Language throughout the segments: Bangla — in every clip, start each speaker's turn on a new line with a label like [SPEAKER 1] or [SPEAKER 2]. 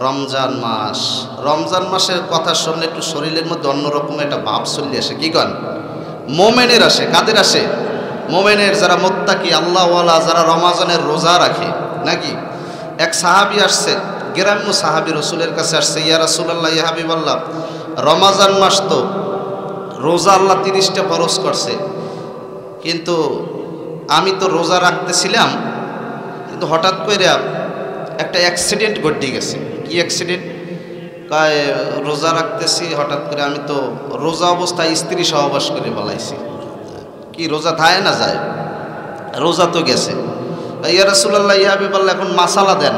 [SPEAKER 1] রমজান মাস, রমজান মাসের কথা শুনলে একটু শরীরের মধ্যে অন্যরকম একটা ভাব চলে আসে। কি কন? মোমেনের আসে। কাদের আসে? মোমেনের, যারা মুত্তাকি আল্লাহওয়ালা, যারা রমজানের রোজা রাখে। নাকি এক সাহাবী আসছে, গ্রাম্য সাহাবী রসুলের কাছে আসছে, ইয়া রাসূলুল্লাহ, ইয়া হাবিবাল্লাহ, রমজান মাস তো রোজা আল্লাহ 30টা ফরজ করছে, কিন্তু আমি তো রোজা রাখতেছিলাম, কিন্তু হঠাৎ করে একটা অ্যাক্সিডেন্ট ঘটে গেছে। কি অ্যাক্সিডেন্ট? রোজা রাখতেছি, হঠাৎ করে আমি তো রোজা অবস্থায় স্ত্রী সহবাস করে বলাইছি। কি রোজা থায় না যায়? রোজা তো গেছে। ইয়া রাসূলুল্লাহ, ইয়া হাবিবাল্লাহ, এখন মাসালা দেন।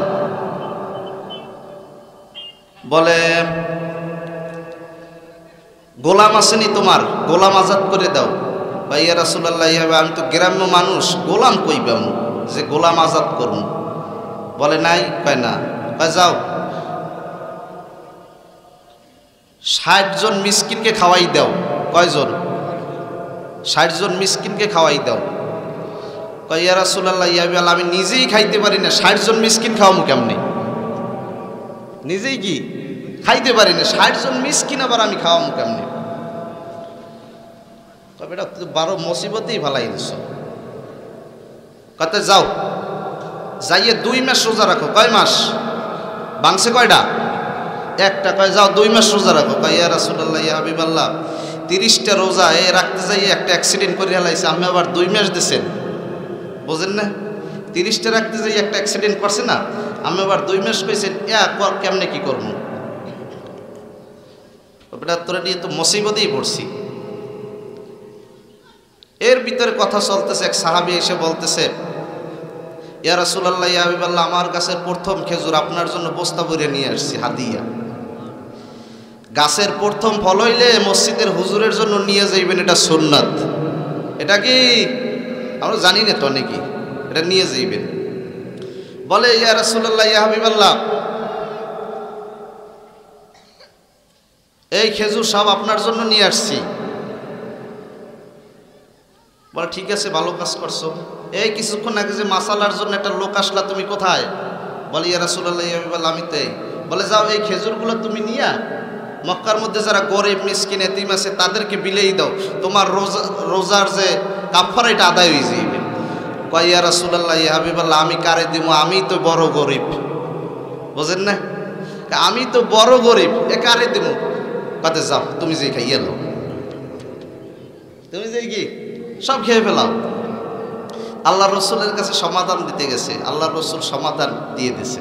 [SPEAKER 1] বলে, গোলাম আসেনি তোমার, গোলাম আজাদ করে দাও। ইয়া রাসূলুল্লাহ, ইয়া হাবিব, আমি তো গ্রাম্য মানুষ, গোলাম কইবাম যে গোলাম আজাদ করুন? বলে নাই। কয় না। কয় যাও 60 জন মিসকিনকে খাওয়াই দাও। কয়জন? 60 জন মিসকিনকে খাওয়াই দাও। কয় ইয়া রাসূলুল্লাহ, ইয়া হাবিব, আমি নিজেই খাইতে পারি না, 60 জন মিসকিন খাওয়ামু কেমনে? নিজেই কি খাইতে পারি না, 60 জন মিসকিন আবার আমি খাওয়ামু কেমনে? তবে এটা 12 মুসিবতেই ভালাই দিছ। কত যাও, যাইয়ে 2 মাস রোজা রাখো। কয় মাস বাংছে? কয়টা? একটা। কয় যাও 2 মাস রোজা রাখো। কয় ইয়া রাসূলুল্লাহ, ইয়া হাবিবাল্লাহ, 30টা রোজা রাখতে যাইয়ে একটা অ্যাক্সিডেন্ট করে হেলাইছে, আমি আবার 2 মাস দিছেন। বোঝেন না? 30টা রাখতে যাই একটা অ্যাক্সিডেন্ট করছে না, আমি আবার 2 মাস কইছেন, কেমনে কি করবো? ওটা তোরা নিয়ে তো মুসিবতেই পড়ছি। এর ভিতরে কথা চলতেছে, এক সাহাবী এসে বলতেছে, ইয়া রাসূলুল্লাহ, ইয়া হাবিবাল্লাহ, আমার কাছে প্রথম খেজুর আপনার জন্য বস্তা ভরে নিয়ে আসছি হাদিয়া। গাছের প্রথম ফল হইলে মসজিদের হুজুরের জন্য নিয়ে যাইবেন, এটা সুন্নাত। এটা কি আমরা জানি না তো নাকি? এটা নিয়ে যাইবেন। বলে, ইয়া রাসূলুল্লাহ, ইয়া হাবিবাল্লাহ, এই খেজুর সব আপনার জন্য নিয়ে আসছি। বলে, ঠিক আছে, ভালো কাজ করছো। এই কিছুক্ষণ আগে যে মাসালার জন্য একটা লোক আসলা, তুমি কোথায়? বলে, ইয়া রাসূলুল্লাহ, ইয়া হাবিবাল্লাহ, আমি তাই। বলে, যাও এই খেজুরগুলো তুমি নিয়া মক্কার মধ্যে যারা গরিব মিসকিন এতিম আছে তাদেরকে বিলেই দাও, তোমার রোজার যে কাফারা এটা আদায় হয়ে যাবে। কয়, ইয়া রাসূলুল্লাহ, ইয়া হাবিবাল্লাহ, আমি কারে দিব? আমি তো বড় গরিব। বোঝেন না? আমি তো বড় গরিব, এ কারে দিব? কাতে যাও, তুমি যে খাইয়ে লো, তুমি যে কি সব খেয়ে ফেলাও। আল্লাহ রসুলের কাছে সমাধান দিতে গেছে, আল্লাহ রসুল সমাধান দিয়ে দিছে।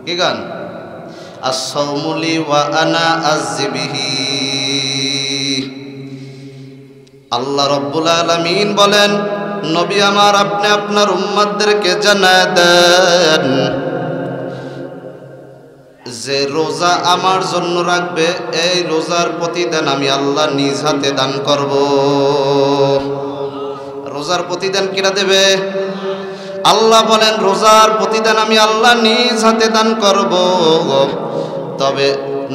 [SPEAKER 1] কি গান? আসসাউমুলি ওয়া আনা আযবিহি। আল্লাহ রাব্বুল আলামিন বলেন, নবী আমার, আপনি আপনার উম্মতদেরকে জানায় দেন যে রোজা আমার জন্য রাখবে, এই রোজার প্রতিদান আমি আল্লাহ নিজ হাতে দান করব। রোজার প্রতিদান কিরা দেবে? আল্লাহ বলেন, রোজার প্রতিদান আমি আল্লাহ নিজ হাতে দান করব। তবে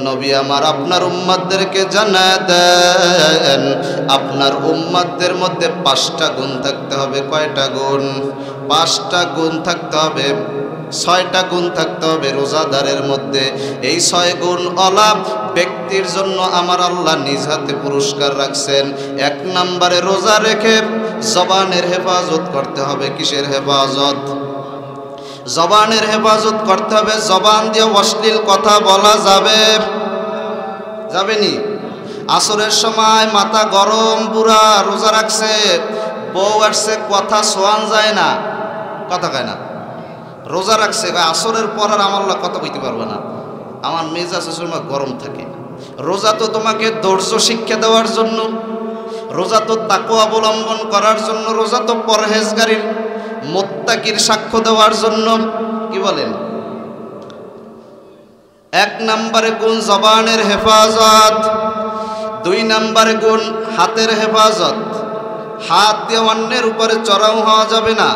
[SPEAKER 1] নবী আমার, আপনার উম্মতদেরকে জানায় দেন, আপনার উম্মতদের মধ্যে 5টা গুণ থাকতে হবে। কয়টা গুণ? 5টা গুণ থাকতে হবে, 6টা গুণ থাকতে হবে রোজাদারের মধ্যে। এই 6 গুণ ওয়ালা ব্যক্তির জন্য আমার আল্লাহ নিজ হাতে পুরস্কার রাখছেন। 1 নম্বরে, রোজা রেখে জবানের হেফাজত করতে হবে। কিসের হেফাজত? জবানের হেফাজত করতে হবে। জবান দিয়ে অশ্লীল কথা বলা যাবে? যাবেনি। আসরের সময় মাথা গরম, বুড়া রোজা রাখছে, বউ আসছে, কথা শোয়ান যায় না, কথা কয় না, রোজা রাখছে, আসরের পর আর আমার কথা কইতে পারবে না, আমার মেজাজ সময় গরম থাকে। রোজা তো তোমাকে ধৈর্য শিক্ষা দেওয়ার জন্য, রোজা তো তাকওয়া অবলম্বন করার জন্য, রোজা তো পরহেজগারীর মুত্তাকির সাক্ষ্য দেওয়ার জন্য। কি বলেন? 1 নম্বরে গুণ জবানের হেফাজত। 2 নম্বরে গুণ হাতের হেফাজত। হাত দিয়ে অন্যের উপরে চড়াও হওয়া যাবে না।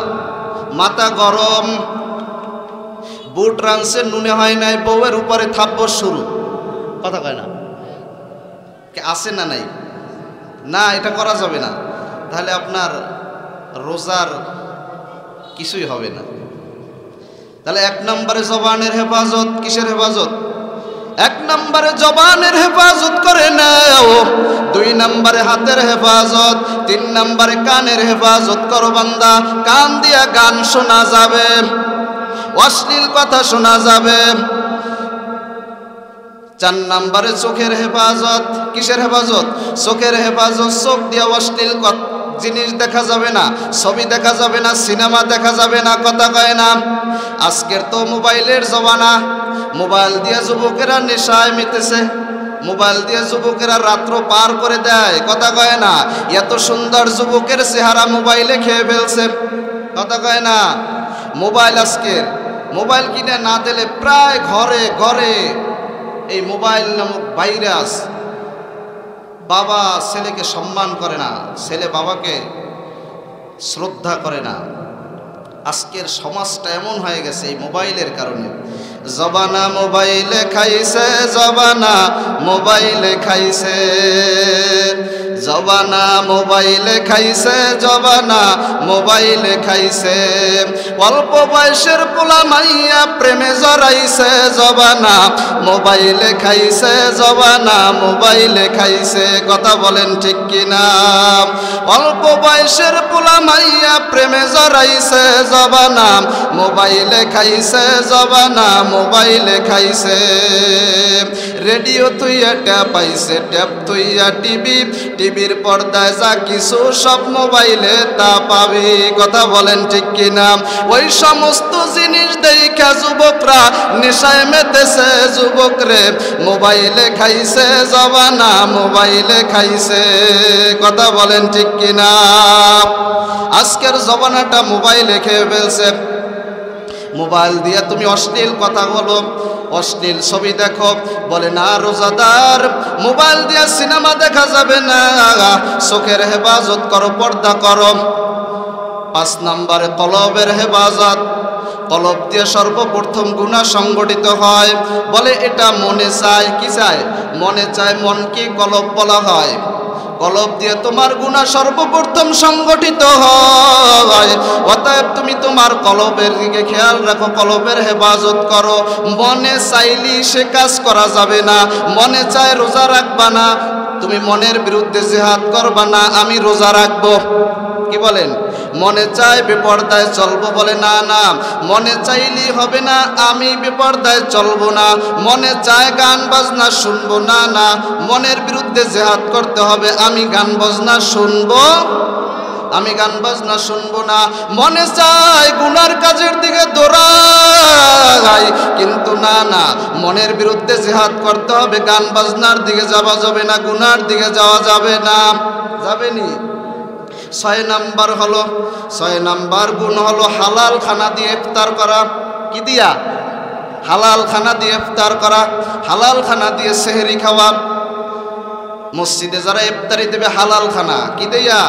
[SPEAKER 1] মাথা গরম, বুট রানছে, নুনে হয় নাই, বউয়ের উপরে থাপ্পড় শুরু, কথা কয় না, আছে না নাই? না, এটা করা যাবে না। তাহলে আপনার রোজার কিছুই হবে না। তাহলে 1 নম্বরে জবানের হেফাজত। কিসের হেফাজত? এক নম্বরে জবানের হেফাজত করে নাও, 2 নম্বরে হাতের হেফাজত, 3 নম্বরে কানের হেফাজত করো বান্দা। কান দিয়া গান শোনা যাবে, অশ্লীল কথা শোনা যাবে। 4 নম্বরে চোখের হেফাজত। কিসের হেফাজত? চোখের হেফাজত। চোখ দিয়ে অশ্লীল জিনিস দেখা যাবে না, ছবি দেখা যাবে না, সিনেমা দেখা যাবে না। কথা কয় না? আজকের তো মোবাইলের জমানা, মোবাইল দিয়ে যুবকেরা নেশায় মেতেছে, মোবাইল দিয়ে যুবকেরা রাত্র পার করে দেয়। কথা কয় না? এত সুন্দর যুবকের চেহারা মোবাইলে খেয়ে ফেলছে। কথা কয় না? মোবাইল আজকের, মোবাইল কিনে না দিলে প্রায় ঘরে ঘরে এই মোবাইল নামক ভাইরাস। বাবা ছেলেকে সম্মান করে না, ছেলে বাবাকে শ্রদ্ধা করে না। আজকের সমাজটা এমন হয়ে গেছে এই মোবাইলের কারণে। জবানা মোবাইলে খাইছে, জবানা মোবাইলে খাইছে, জবানা মোবাইলে খাইছে, জবানা মোবাইলে খাইছে। অল্প বয়সের পোলা মাইয়া প্রেমে জড়াইছে, জবানা মোবাইলে খাইছে, জবানা মোবাইলে খাইছে। কথা বলেন ঠিক কিনা? অল্প বয়সের পোলা মাইয়া প্রেমে জড়াইছে, জবানা মোবাইলে খাইছে, জবানা মোবাইলে খাইছে। রেডিও তুইয়া ট্যাপ পাইছে, ট্যাপ তুইয়া টিভি, টিভির পর্দায় যা কিছু সব মোবাইলে তা পাবি। কথা বলেন ঠিক কিনা? ওই সমস্ত জিনিস দেখা যুবকরা নেশায় মেতেছে। যুবকরে মোবাইলে খাইছে, জবানা মোবাইলে খাইছে। কথা বলেন ঠিক কিনা? আজকের জবানাটা মোবাইলে খেয়ে ফেলছে। মোবাইল দিয়ে তুমি অশ্লীল কথা বলো, অশ্লীল ছবি দেখো। বলে না রোজাদার মোবাইল দিয়ে সিনেমা দেখা যাবে না, চোখের হেফাজত করো, পর্দা করো। 5 নম্বরে কলবের হেফাজত। কলব দিয়ে সর্বপ্রথম গুনাহ সংগঠিত হয়। বলে এটা মনে চায়। কি চায়? মনে চায়। মনকে কলব বলা হয়। কলব দিয়ে তোমার গুনাহ সর্বপ্রথম সংগঠিত হয়। অতএব তুমি তোমার কলবের দিকে খেয়াল রাখো, কলবের হেফাজত করো। মনে চাইলি সে কাজ করা যাবে না। মনে চায় রোজা রাখবা না, তুমি মনের বিরুদ্ধে জিহাদ করবা না। আমি রোজা রাখবো। কি বলেন? মনে চায় বেপরদায় চলবো, বলে না না মনে চাইলেই হবে না, আমি বেপরদায় চলবো না। মনে চায় গান বাজনা শুনবো, না না মনের বিরুদ্ধে জিহাদ করতে হবে। আমি গান বাজনা শুনবো, আমি গান বাজনা শুনবো না। মনে চায় গুনার কাজের দিকে দৌড়াই, কিন্তু না না মনের বিরুদ্ধে জিহাদ করতে হবে। গান বাজনার দিকে যাওয়া যাবে না, গুনার দিকে যাওয়া যাবে না। যাবেনি। 6 নাম্বার হলো, 6 নাম্বার গুণ হলো হালাল খানা দিয়ে ইফতার করা। কি দিয়া? হালাল খানা দিয়ে ইফতার করা, হালাল খানা দিয়ে সেহরি খাওয়া। মসজিদে যারা ইফতারি দেবে হালাল খানা কি দিয়া?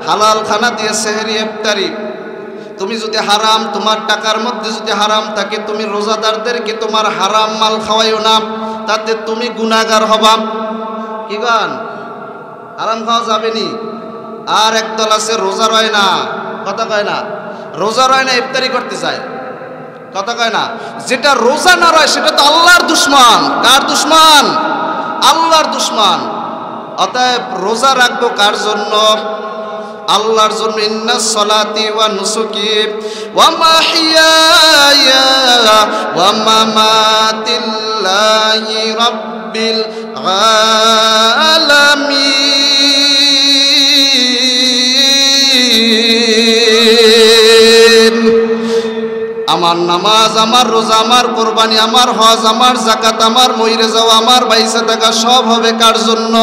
[SPEAKER 1] হালাল খানা দিয়ে সেহরি ইফতারি। তুমি যদি হারাম, তোমার টাকার মধ্যে যদি হারাম থাকে, তুমি রোজাদারদেরকে তোমার হারাম মাল খাওয়াইও না, তাতে তুমি গুনাহগার হবা। কি গান? হারাম খাওয়া যাবে নি। আর একদল আছে রোজা রয় না। কথা কয় না? রোজা রয় না, ইফতারি করতে চায়। কথা কয় না? যেটা রোজা না রয় সেটা তো আল্লাহর দুশমন। কার দুশমন? আল্লাহর দুশমন। অতএব রোজা রাখবো কার জন্য? আল্লাহর জন্য। ইন্নাস সালাতি ওয়া নুসুকি ওয়া মাহিয়ায়া ওয়া মামাতি লিল্লাহি রাব্বিল আলামিন। আমার নামাজ, আমার রোজা, আমার কোরবানি, আমার হজ, আমার যাকাত, আমার মইরে যাওয়া, আমার বাইসে থাকা সব হবে কার জন্য?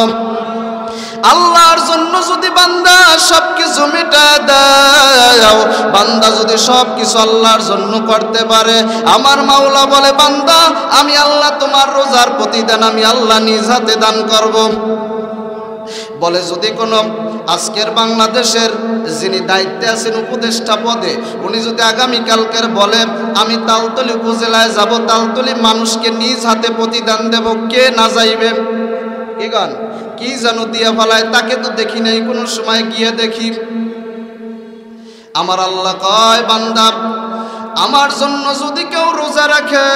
[SPEAKER 1] আল্লাহর জন্য। যদি বান্দা সব কিছু মিটা দাও, বান্দা যদি সব কিছু আল্লাহর জন্য করতে পারে, আমার মাওলা বলে বান্দা আমি আল্লাহ তোমার রোজার প্রতিদান আমি আল্লাহ নিজ হাতে দান করব। বলে যদি কোনো আজকের বাংলাদেশের যিনি দায়িত্বে আছেন উপদেষ্টা পদে, উনি যদি আগামীকালকের বলে আমি তালতলি উপজেলায় যাব, তালতলি মানুষকে নিজ হাতে প্রতিদান দেব, কে না যাইবে? কি গান? কি যেন দিয়া ফেলায়, তাকে তো দেখি নাই কোনো সময়, গিয়ে দেখি। আমার আল্লাহ কয় বান্দা আমার জন্য যদি কেউ রোজা রাখে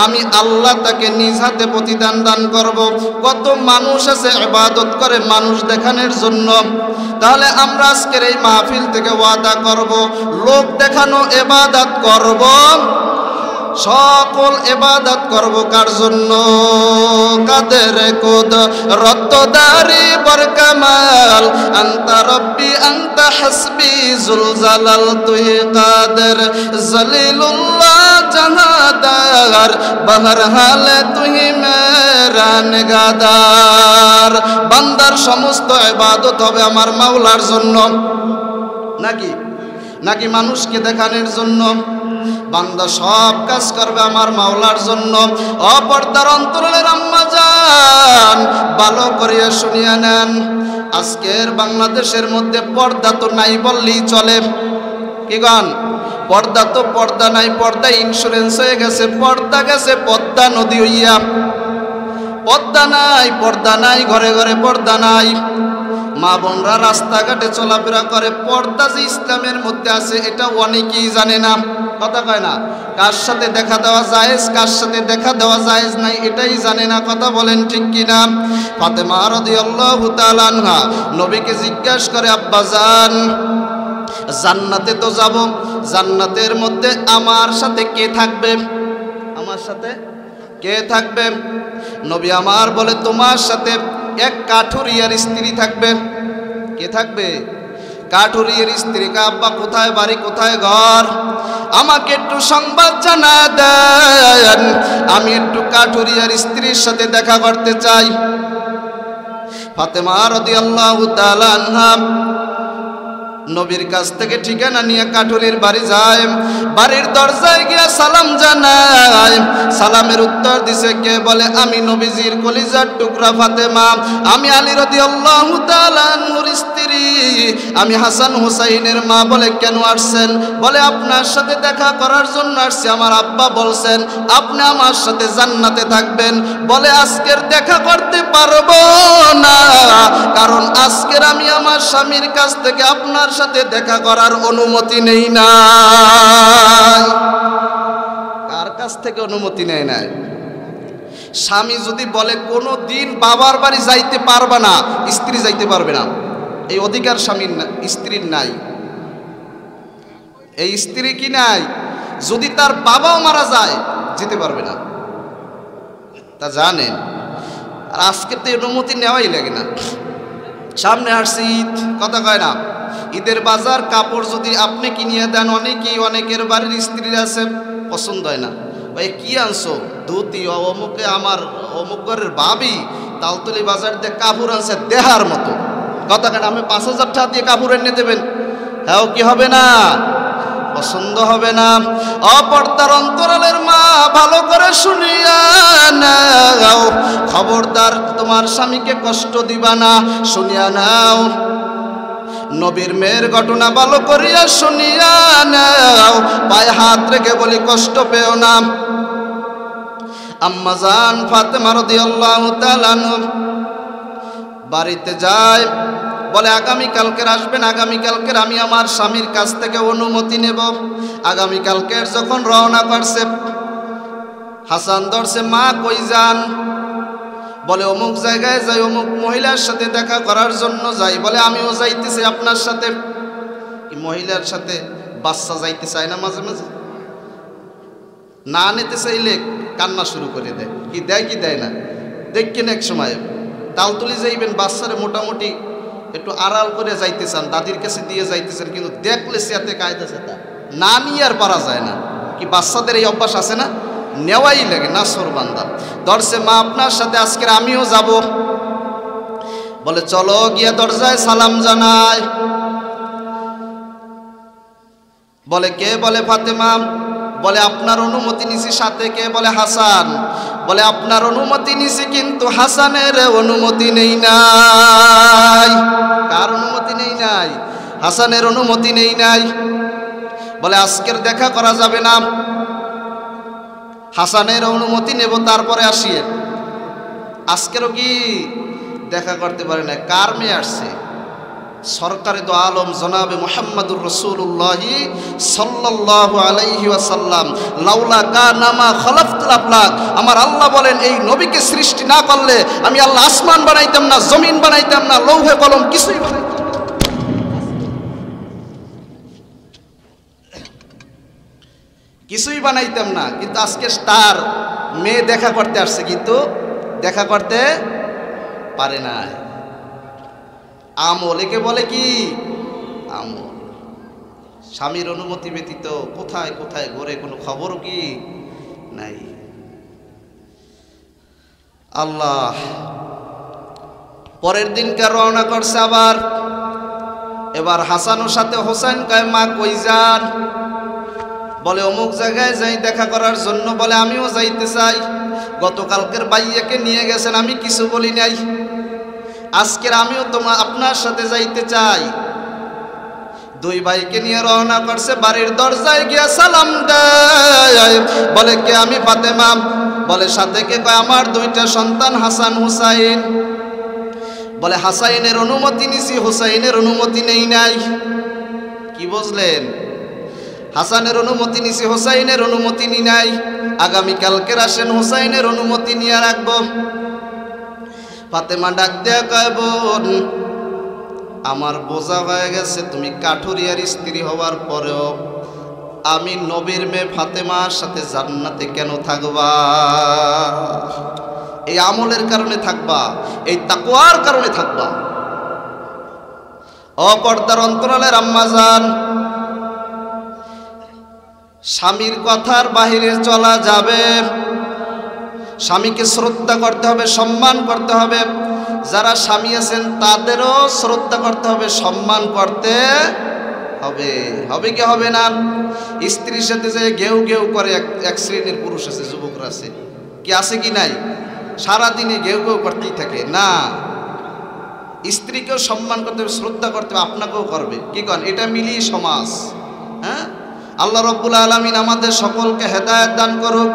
[SPEAKER 1] আমি আল্লাহ তাকে নিজ হাতে প্রতিদান দান করব। কত মানুষ আছে ইবাদত করে মানুষ দেখানোর জন্য। তাহলে আমরা আজকের এই মাহফিল থেকে ওয়াদা করব, লোক দেখানো ইবাদত করব, সকল ইবাদত করব কার জন্য? কাদের কুদ রত্তদারি বরকামাল আনতা রব্বি আনতা হাসবি জুলজালাল তুহি কাদের জলিলুল্লাহ জাহাদার বহর হালে তুহি মেরা নিগাদার। বান্দার সমস্ত ইবাদত হবে আমার মাওলার জন্য, নাকি মানুষকে দেখানোর জন্য? বান্দা সব কাজ করবে আমার মাওলার জন্য। অপর্দার অন্তরালের আম্মা জান ভালো করিয়া শুনিয়া নেন, আজকের বাংলাদেশের মধ্যে পর্দা তো নাই বললেই চলে। কি গান? পর্দা তো পর্দা নাই, পর্দা ইন্স্যুরেন্স হয়ে গেছে, পর্দা গেছে পদ্মা নদী হইয়া। পর্দা নাই, ঘরে ঘরে পর্দা নাই। মা বোনরা রাস্তাঘাটে চলাফেরা করে, পর্দা যে ইসলামের মধ্যে আছে এটা অনেকেই জানে না। কথা কয় না, কার সাথে দেখা দেওয়া জায়েজ, কার সাথে দেখা দেওয়া জায়েজ নাই এটাই জানে না। কথা বলেন ঠিক কিনা? ফাতেমা রাদিয়াল্লাহু তাআলা আনহা নবীকে জিজ্ঞাসা করে, আব্বা জান জান্নাতে তো যাব, জান্নাতের মধ্যে আমার সাথে কে থাকবে? আমার সাথে কে থাকবে? নবী আমার বলে, তোমার সাথে এক কাঠুরিয়ার স্ত্রী থাকবে। কে থাকবে? কাঠুরিয়ার স্ত্রী। আব্বা কোথায় বাড়ি, কোথায় ঘর? আমাকে একটু সংবাদ জানা দেন, আমি একটু কাঠুরিয়ার স্ত্রীর সাথে দেখা করতে চাই। ফাতেমা রাদিয়াল্লাহু তাআলা আনহা নবীর কাছ থেকে ঠিকানা নিয়ে কাঠুরির বাড়ি যায়। বাড়ির দরজায় গিয়ে সালাম জানায়। সালামের উত্তর দিছে কে? বলে, আমি নবীজির কলিজার টুকরা ফাতেমা, আমি আলী রাদিয়াল্লাহু তাআলা আনহুর স্ত্রী, আমি হাসান হুসাইনের মা। বলে, কেন আসছেন? বলে, আপনার সাথে দেখা করার জন্য আসছি। আমার আব্বা বলছেন আপনি আমার সাথে জান্নাতে থাকবেন। বলে, আজকের দেখা করতে পারবো না, কারণ আজকের আমি আমার স্বামীর কাছ থেকে আপনার সাথে দেখা করার অনুমতি নেই নাই। কার কাছ থেকে অনুমতি নেয় নাই? স্বামী যদি বলে কোনো দিন বাবার বাড়ি যাইতে পারবে না, স্ত্রী যাইতে পারবে না, এই অধিকার স্বামীর স্ত্রীর নাই। এই স্ত্রী কি নাই? যদি তার বাবাও মারা যায় যেতে পারবে না, তা জানেন। আর আজকে তো অনুমতি নেওয়াই লাগে না। সামনে আসছে ঈদ, কথা কয় না? ঈদের বাজার কাপড় যদি আপনি কিনিয়ে দেন, অনেকের বাড়ির স্ত্রীর আছে পছন্দ হয় না। ভাই কি আনছো? ধুতি। অমুকে আমার অমুক ঘরের ভাবি তালতলি বাজার দিয়ে কাপড় আনছে দেহার মতো। কথা কেন? আমি 5,000 টাকা দিয়ে কাপড় এনে দেবেন, হ্যাঁ কি হবে না? পছন্দ হবে না। অপর্দার অন্তরালের মা ভালো করে শুনিয়া নাও, খবরদার তোমার স্বামীকে কষ্ট দিবা না, শুনিয়া নাও। নবীর মেয়ের ঘটনা ভালো করিয়া শুনিয়া নাও, পায়ে হাত রেখে বলি কষ্ট পেও না। আম্মা জান ফাতেমা রাদিয়াল্লাহু তাআলা বাড়িতে যায়, বলে আগামীকালকের আসবেন, আগামীকালকের আমি আমার স্বামীর কাছ থেকে অনুমতি নেব। আগামীকালকের যখন রওনা করছে, হাসান ধরছে, মা কই যান? বলে অমুক জায়গায় যাই, অমুক মহিলার সাথে দেখা করার জন্য যাই। বলে আমিও যাইতেছি আপনার সাথে। এই মহিলার সাথে বাচ্চা যাইতে চায় না, মাঝে মাঝে না নিতে চাইলে কান্না শুরু করে দেয়। কি দেয় কি দেয় না দেখেন। এক সময় তালতলি যাইবেন, বাচ্চারে মোটামুটি একটু আড়াল করে যাইতে চান, দাদির কাছে দিয়ে যাইতেছেন, কিন্তু দেখলে সেতে কায়দাছে তা না নিয়ে আর পারা যায় না। কি বাচ্চাদের এই অভ্যাস আছে না? নেওয়াই লাগে না। সরবান্দা ধরছে, মা আপনার সাথে আজকের আমিও যাব। বলে চলো, গিয়ে দরজায় সালাম জানায়। বলে কে? বলে ফাতেমা। বলে আপনার অনুমতি নিছি। সাথে কে? বলে হাসান। বলে আপনার অনুমতি নিছি, কিন্তু হাসানের অনুমতি নেই নাই। কার অনুমতি নেই নাই? হাসানের অনুমতি নেই নাই। বলে আজকের দেখা করা যাবে না, হাসানের অনুমতি নেব তারপরে আসিয়ে। আজকেরও কি দেখা করতে পারে না? কার মেয়ে আসছে? সরকারে দো আলম জনাবে মুহাম্মাদুর রাসূলুল্লাহ সাল্লাল্লাহু আলাইহি ওয়াসাল্লাম লাউলা কানা মা খালাকতুল আফলাক। আমার আল্লাহ বলেন এই নবীকে সৃষ্টি না করলে আমি আল্লাহ আসমান বানাইতাম না, জমিন বানাইতাম না, লৌহে কলম কিছুই বানাইতাম না। কিছুই বানাইতাম না। কিন্তু আজকে স্টার মেয়ে দেখা করতে আসছে, কিন্তু দেখা করতে পারে না। আমল একে বলে কি? আমল। স্বামীর অনুমতি ব্যতীত কোথায় কোথায় ঘরে কোনো খবরও কি নাই। আল্লাহ পরের দিনকার রওনা করছে আবার। এবার হাসানের সাথে হোসেন কয় মা কই যান? বলে অমুক জায়গায় যাই দেখা করার জন্য। বলে আমিও যাইতে চাই। গতকালকের বাইয়াকে নিয়ে গেছেন, আমি কিছু বলি নাই। আজকের আমিও আপনার সাথে যাইতে চাই। দুই ভাইকে নিয়ে রওনা করছে। বাড়ির দরজায় গিয়া সালাম দেয়। বলে কে? আমি ফাতেমা। বলে সাথে কে? কয় আমার দুইটা সন্তান হাসান হুসাইন। বলে হাসাইনের অনুমতি নিছি, হুসাইনের অনুমতি নেই নাই। কি বুঝলেন? হাসানের অনুমতি নিছি, হুসাইনের অনুমতি নি নাই। আগামীকালকের আসেন, হুসাইনের অনুমতি নিয়ে রাখবো। ফাতেমা ডাক দেয়া কয় বোন আমার বোঝা হয়ে গেছে, তুমি কাঠুরিয়ার স্ত্রী হওয়ার পরেও আমি নবীর মেয়ে ফাতেমার সাথে জান্নাতে কেন থাকবা? এই আমলের কারণে থাকবা, এই তাকওয়ার কারণে থাকবা। অপর্দার অন্তরালের আম্মাজান, স্বামীর কথার বাহিরে চলা যাবে। স্বামীকে শ্রদ্ধা করতে হবে, সম্মান করতে হবে। যারা স্বামী আছেন তাদেরও শ্রদ্ধা করতে হবে, সম্মান করতে হবে। হবে কি হবে না? স্ত্রীর সাথে যে ঘেউ ঘেউ করে এক শ্রেণীর পুরুষ আছে, যুবকরা আছে, কি আছে কি নাই? সারাদিনে ঘেউ ঘেউ করতেই থাকে। না, স্ত্রীকেও সম্মান করতে হবে, শ্রদ্ধা করতে হবে, আপনাকেও করবে। কি করেন? এটা মিলিয়ে সমাজ। হ্যাঁ, আল্লাহ রব্বুল আলামিন আমাদের সকলকে হেদায়েত দান করুক।